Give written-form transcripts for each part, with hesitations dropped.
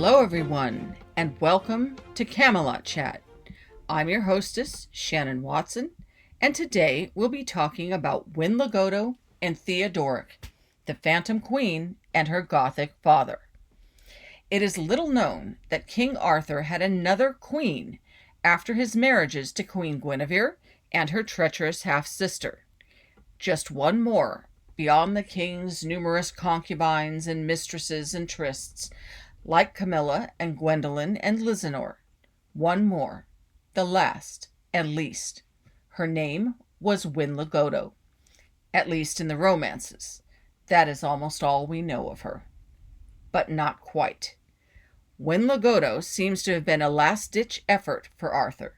Hello everyone, and welcome to Camelot Chat. I'm your hostess, Shannon Watson, and today we'll be talking about Winlogoto and Theodoric, the Phantom Queen and her Gothic father. It is little known that King Arthur had another queen after his marriages to Queen Guinevere and her treacherous half-sister. Just one more, beyond the king's numerous concubines and mistresses and trysts, like Camilla and Gwendolen and Lisanor. One more, the last and least. Her name was Winlogoto, at least in the romances. That is almost all we know of her. But not quite. Winlogoto seems to have been a last-ditch effort for Arthur,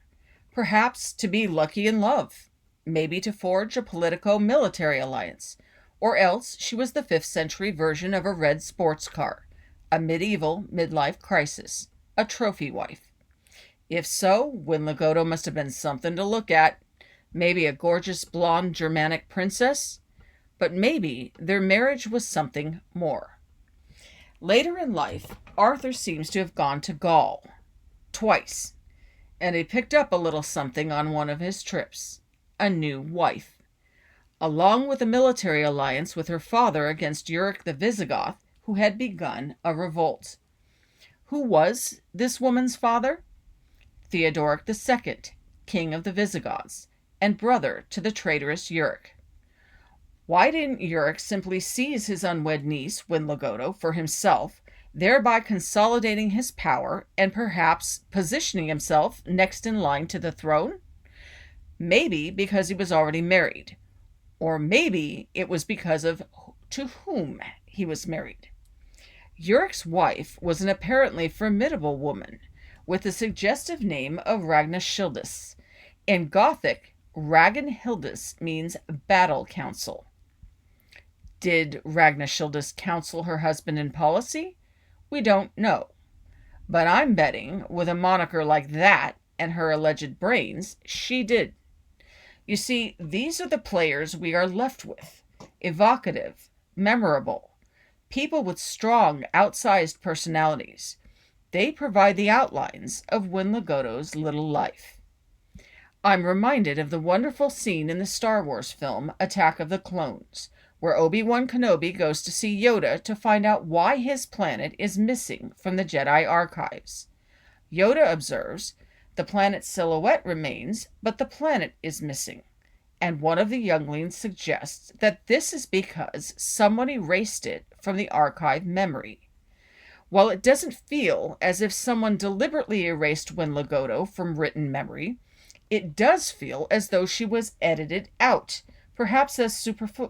perhaps to be lucky in love, maybe to forge a politico-military alliance, or else she was the 5th century version of a red sports car, a medieval midlife crisis, a trophy wife. If so, Winlogoto must have been something to look at, maybe a gorgeous blonde Germanic princess, but maybe their marriage was something more. Later in life, Arthur seems to have gone to Gaul, twice, and he picked up a little something on one of his trips, a new wife. Along with a military alliance with her father against Euric the Visigoth, who had begun a revolt. Who was this woman's father? Theodoric II, king of the Visigoths, and brother to the traitorous Euric. Why didn't Euric simply seize his unwed niece, Winlogoto, for himself, thereby consolidating his power and perhaps positioning himself next in line to the throne? Maybe because he was already married. Or maybe it was because of to whom he was married. Euric's wife was an apparently formidable woman with the suggestive name of Ragnhildis. In Gothic, Ragnhildis means battle council. Did Ragnhildis counsel her husband in policy? We don't know. But I'm betting, with a moniker like that and her alleged brains, she did. You see, these are the players we are left with. Evocative, memorable, people with strong, outsized personalities. They provide the outlines of Winlogoto's little life. I'm reminded of the wonderful scene in the Star Wars film Attack of the Clones, where Obi-Wan Kenobi goes to see Yoda to find out why his planet is missing from the Jedi archives. Yoda observes, the planet's silhouette remains, but the planet is missing. And one of the younglings suggests that this is because someone erased it from the archive memory. While it doesn't feel as if someone deliberately erased Winlogoto from written memory, it does feel as though she was edited out, perhaps as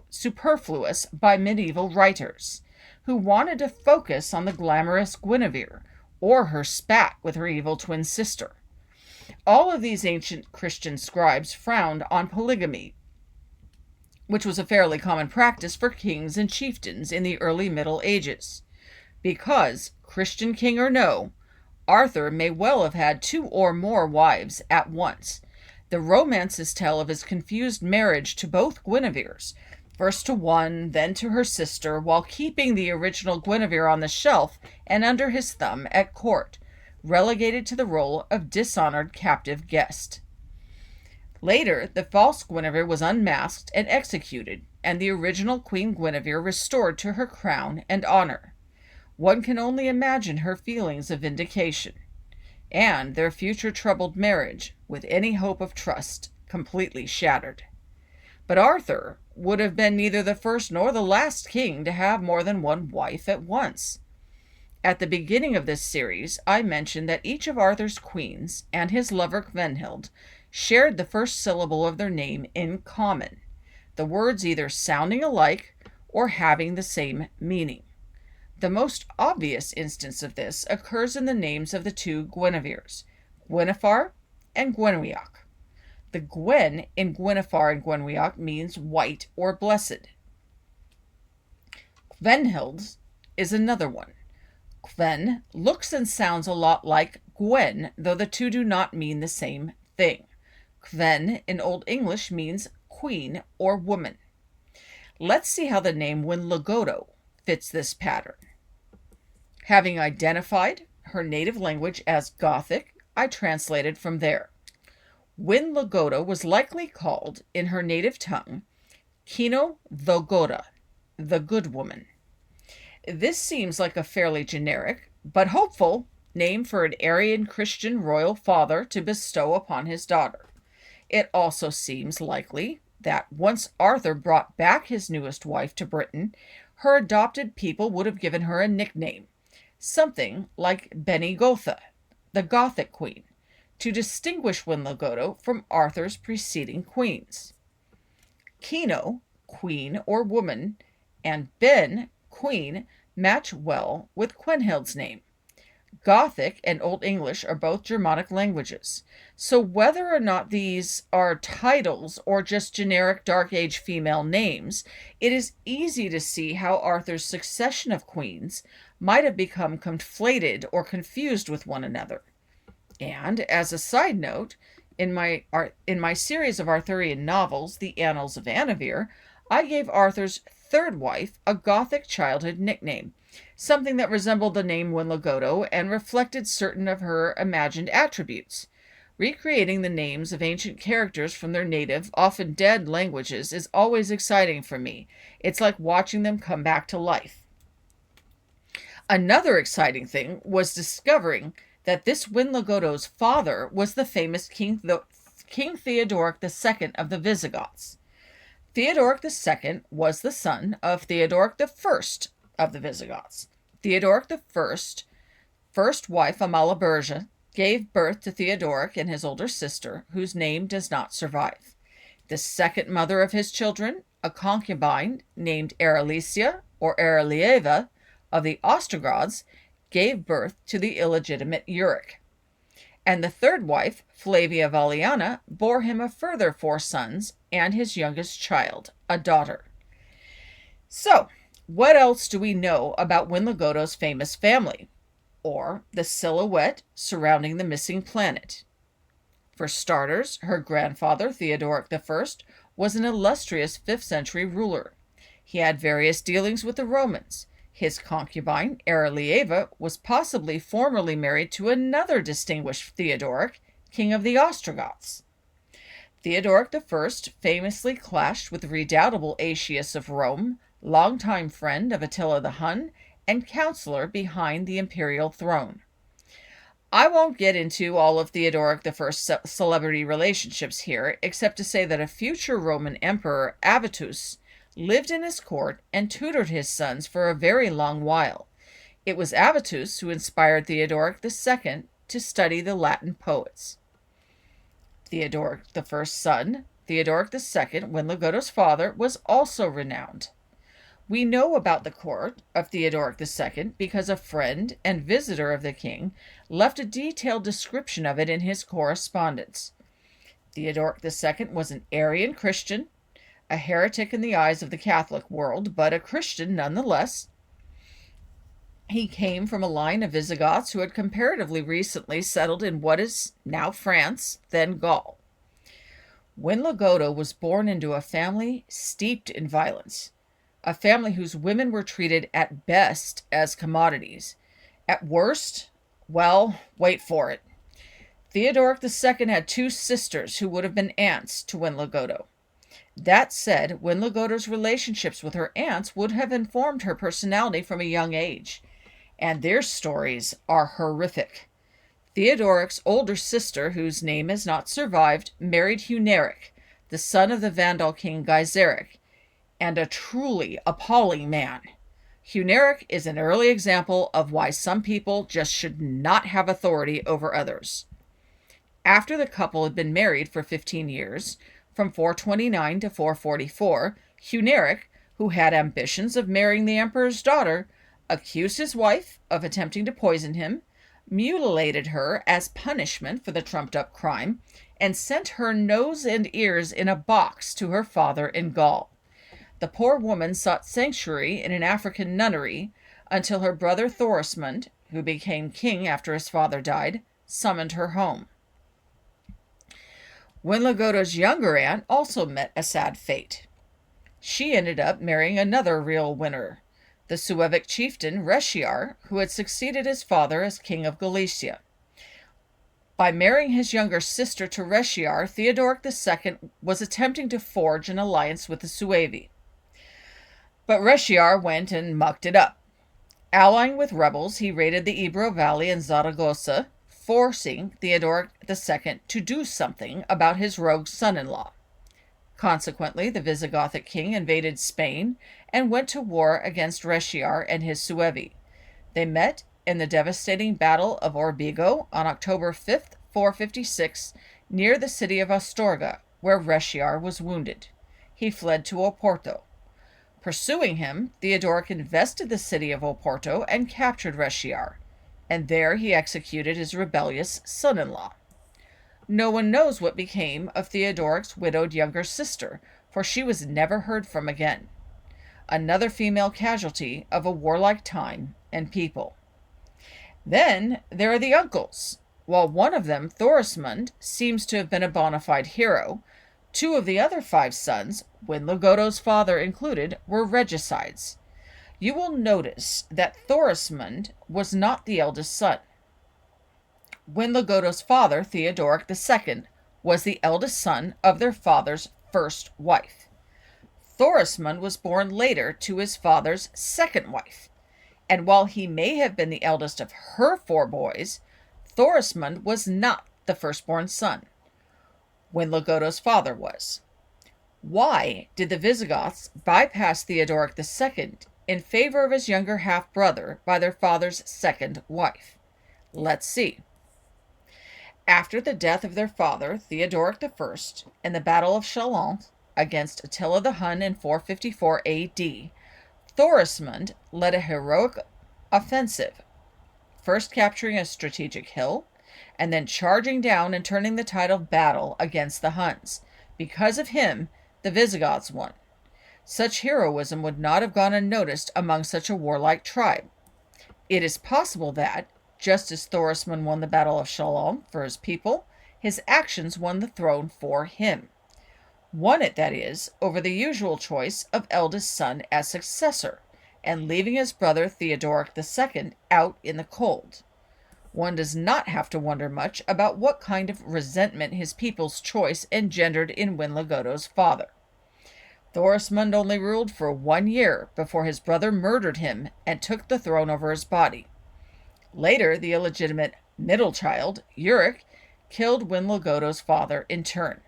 superfluous by medieval writers, who wanted to focus on the glamorous Guinevere, or her spat with her evil twin sister. All of these ancient Christian scribes frowned on polygamy, which was a fairly common practice for kings and chieftains in the early Middle Ages. Because, Christian king or no, Arthur may well have had 2 or more wives at once. The romances tell of his confused marriage to both Guineveres, first to one, then to her sister, while keeping the original Guinevere on the shelf and under his thumb at court, relegated to the role of dishonored captive guest. Later, the false Guinevere was unmasked and executed, and the original Queen Guinevere restored to her crown and honor. One can only imagine her feelings of vindication, and their future troubled marriage, with any hope of trust, completely shattered. But Arthur would have been neither the first nor the last king to have more than one wife at once. At the beginning of this series, I mentioned that each of Arthur's queens and his lover Gwenhild shared the first syllable of their name in common, the words either sounding alike or having the same meaning. The most obvious instance of this occurs in the names of the 2 Guineveres, Gwynefar and Gwenwyoch. The Gwen in Gwynefar and Gwenwyoch means white or blessed. Gwenhild is another one. Gwen looks and sounds a lot like Gwen, though the two do not mean the same thing. Gwen in Old English means queen or woman. Let's see how the name Winlogoto fits this pattern. Having identified her native language as Gothic, I translated from there. Winlogoto was likely called, in her native tongue, Kino Thogoda, the good woman. This seems like a fairly generic, but hopeful, name for an Aryan Christian royal father to bestow upon his daughter. It also seems likely that once Arthur brought back his newest wife to Britain, her adopted people would have given her a nickname, something like Benigotha, the Gothic queen, to distinguish Winlogoto from Arthur's preceding queens. Kino, queen or woman, and Ben, queen, match well with Quenhild's name. Gothic and Old English are both Germanic languages, so whether or not these are titles or just generic Dark Age female names, it is easy to see how Arthur's succession of queens might have become conflated or confused with one another. And, as a side note, in my series of Arthurian novels, The Annals of Guinevere, I gave Arthur's third wife a Gothic childhood nickname, something that resembled the name Winlogoto and reflected certain of her imagined attributes. Recreating the names of ancient characters from their native, often dead languages is always exciting for me. It's like watching them come back to life. Another exciting thing was discovering that this Winlogoto's father was the famous King Theodoric II of the Visigoths. Theodoric II was the son of Theodoric I of the Visigoths. Theodoric I's first wife, Amalabergia, gave birth to Theodoric and his older sister, whose name does not survive. The second mother of his children, a concubine named Arelicia or Arelieva of the Ostrogoths, gave birth to the illegitimate Euric. And the third wife, Flavia Valiana, bore him a further 4 sons and his youngest child, a daughter. So, what else do we know about Winlogoto's famous family, or the silhouette surrounding the missing planet? For starters, her grandfather, Theodoric I, was an illustrious 5th century ruler. He had various dealings with the Romans. His concubine, Arelieva, was possibly formerly married to another distinguished Theodoric, king of the Ostrogoths. Theodoric I famously clashed with the redoubtable Aetius of Rome, longtime friend of Attila the Hun, and counselor behind the imperial throne. I won't get into all of Theodoric I's celebrity relationships here, except to say that a future Roman emperor, Avitus, lived in his court and tutored his sons for a very long while. It was Avitus who inspired Theodoric II to study the Latin poets. Theodoric I's son, Theodoric II, Winlogoto's father, was also renowned. We know about the court of Theodoric II because a friend and visitor of the king left a detailed description of it in his correspondence. Theodoric II was an Arian Christian, a heretic in the eyes of the Catholic world, but a Christian nonetheless. He came from a line of Visigoths who had comparatively recently settled in what is now France, then Gaul. Winlogoto was born into a family steeped in violence, a family whose women were treated at best as commodities. At worst, well, wait for it. Theodoric II had 2 sisters who would have been aunts to Winlogoto. That said, Winlogoto's relationships with her aunts would have informed her personality from a young age, and their stories are horrific. Theodoric's older sister, whose name has not survived, married Huneric, the son of the Vandal king Guineveres, and a truly appalling man. Huneric is an early example of why some people just should not have authority over others. After the couple had been married for 15 years, from 429 to 444, Huneric, who had ambitions of marrying the emperor's daughter, accused his wife of attempting to poison him, mutilated her as punishment for the trumped-up crime, and sent her nose and ears in a box to her father in Gaul. The poor woman sought sanctuary in an African nunnery until her brother Thorismund, who became king after his father died, summoned her home. Winlogoto's younger aunt also met a sad fate. She ended up marrying another real winner, the Suevic chieftain Reshiar, who had succeeded his father as king of Galicia. By marrying his younger sister to Reshiar, Theodoric II was attempting to forge an alliance with the Suevi. But Reshiar went and mucked it up. Allying with rebels, he raided the Ebro Valley and Zaragoza, forcing Theodoric II to do something about his rogue son-in-law. Consequently, the Visigothic king invaded Spain and went to war against Reshiar and his Suevi. They met in the devastating Battle of Orbigo on October 5th, 456, near the city of Astorga, where Reshiar was wounded. He fled to Oporto. Pursuing him, Theodoric invested the city of Oporto and captured Reshiar, and there he executed his rebellious son-in-law. No one knows what became of Theodoric's widowed younger sister, for she was never heard from again. Another female casualty of a warlike time and people. Then there are the uncles. While one of them, Thorismund, seems to have been a bona fide hero, two of the other 5 sons, Winlogoto's father included, were regicides. You will notice that Thorismund was not the eldest son. Winlogoto's father, Theodoric II, was the eldest son of their father's first wife. Thorismund was born later to his father's second wife, and while he may have been the eldest of her 4 boys, Thorismund was not the firstborn son. Winlogoto's father was. Why did the Visigoths bypass Theodoric II in favor of his younger half-brother by their father's second wife? Let's see. After the death of their father, Theodoric I, in the Battle of Chalons against Attila the Hun in 454 AD, Thorismund led a heroic offensive, first capturing a strategic hill, and then charging down and turning the tide of battle against the Huns. Because of him, the Visigoths won. Such heroism would not have gone unnoticed among such a warlike tribe. It is possible that, just as Thorismund won the Battle of Chalons for his people, his actions won the throne for him. Won it, that is, over the usual choice of eldest son as successor, and leaving his brother Theodoric II out in the cold. One does not have to wonder much about what kind of resentment his people's choice engendered in Winlogoto's father. Thorismund only ruled for 1 year before his brother murdered him and took the throne over his body. Later, the illegitimate middle child, Euric, killed Winlogoto's father in turn.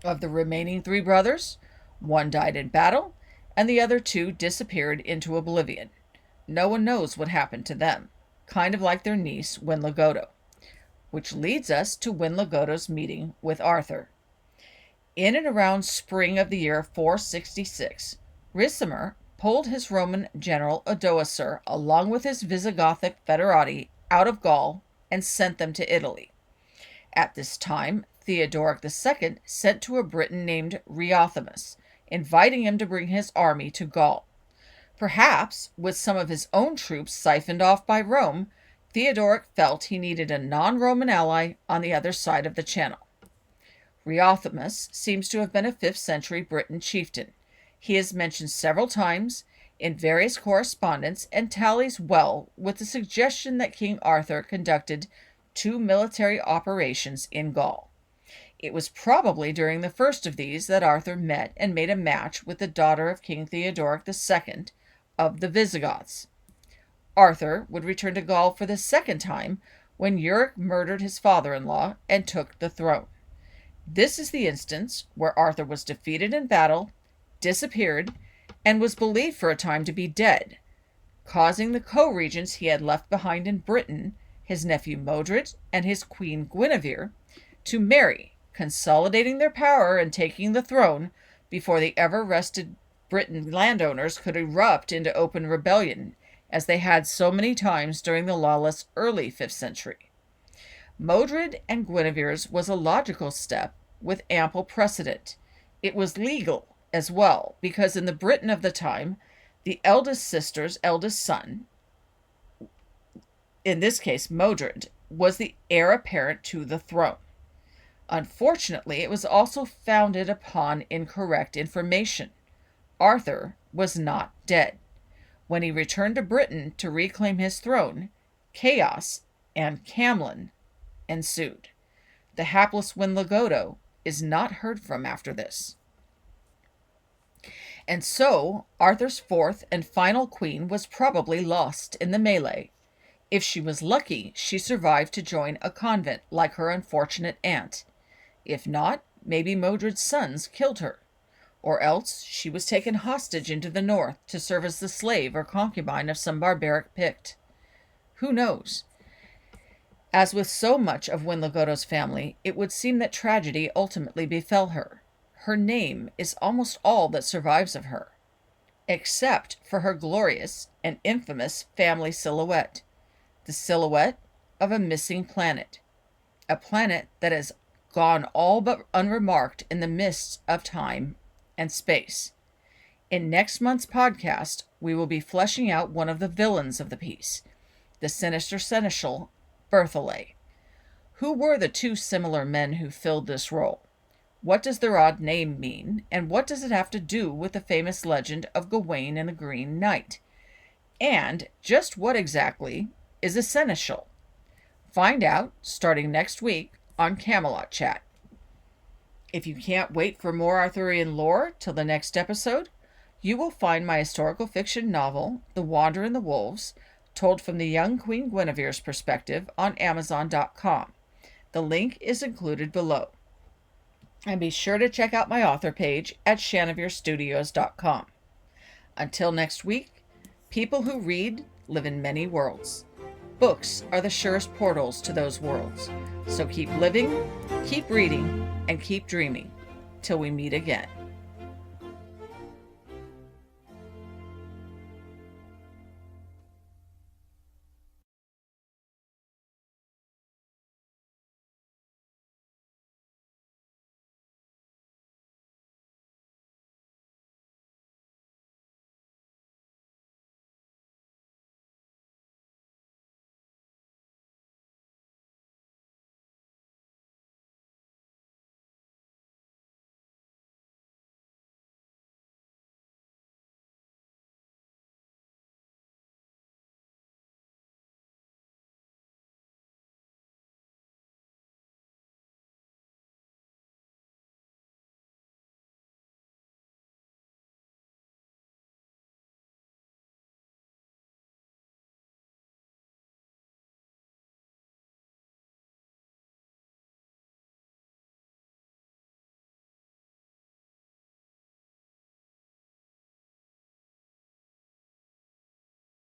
Of the remaining 3 brothers, 1 died in battle, and the other 2 disappeared into oblivion. No one knows what happened to them, kind of like their niece, Winlogoto. Which leads us to Winlogoto's meeting with Arthur. In and around spring of the year 466, Ricimer pulled his Roman general Odoacer along with his Visigothic federati out of Gaul and sent them to Italy. At this time, Theodoric II sent to a Briton named Reothimus, inviting him to bring his army to Gaul. Perhaps, with some of his own troops siphoned off by Rome, Theodoric felt he needed a non-Roman ally on the other side of the Channel. Reothimus seems to have been a 5th century Briton chieftain. He is mentioned several times in various correspondence and tallies well with the suggestion that King Arthur conducted 2 military operations in Gaul. It was probably during the first of these that Arthur met and made a match with the daughter of King Theodoric II of the Visigoths. Arthur would return to Gaul for the second time when Euric murdered his father-in-law and took the throne. This is the instance where Arthur was defeated in battle, disappeared, and was believed for a time to be dead, causing the co-regents he had left behind in Britain, his nephew Modred and his queen Guinevere, to marry, consolidating their power and taking the throne before the ever-rested Briton landowners could erupt into open rebellion, as they had so many times during the lawless early 5th century. Modred and Guineveres was a logical step with ample precedent. It was legal as well, because in the Britain of the time, the eldest sister's eldest son, in this case Modred, was the heir apparent to the throne. Unfortunately, it was also founded upon incorrect information. Arthur was not dead. When he returned to Britain to reclaim his throne, chaos and Camelot ensued. The hapless Winlogoto is not heard from after this. And so, Arthur's fourth and final queen was probably lost in the melee. If she was lucky, she survived to join a convent like her unfortunate aunt. If not, maybe Modred's sons killed her. Or else she was taken hostage into the north to serve as the slave or concubine of some barbaric Pict. Who knows? As with so much of Winlogoto's family, it would seem that tragedy ultimately befell her. Her name is almost all that survives of her, except for her glorious and infamous family silhouette, the silhouette of a missing planet, a planet that has gone all but unremarked in the mists of time and space. In next month's podcast, we will be fleshing out one of the villains of the piece, the sinister seneschal Berthollet. Who were the two similar men who filled this role? What does their odd name mean, and what does it have to do with the famous legend of Gawain and the Green Knight? And just what exactly is a seneschal? Find out starting next week on Camelot Chat. If you can't wait for more Arthurian lore till the next episode, you will find my historical fiction novel, The Wanderer and the Wolves, told from the young Queen Guineveres' perspective on Amazon.com. The link is included below. And be sure to check out my author page at shanaveerstudios.com. Until next week, people who read live in many worlds. Books are the surest portals to those worlds. So keep living, keep reading, and keep dreaming till we meet again.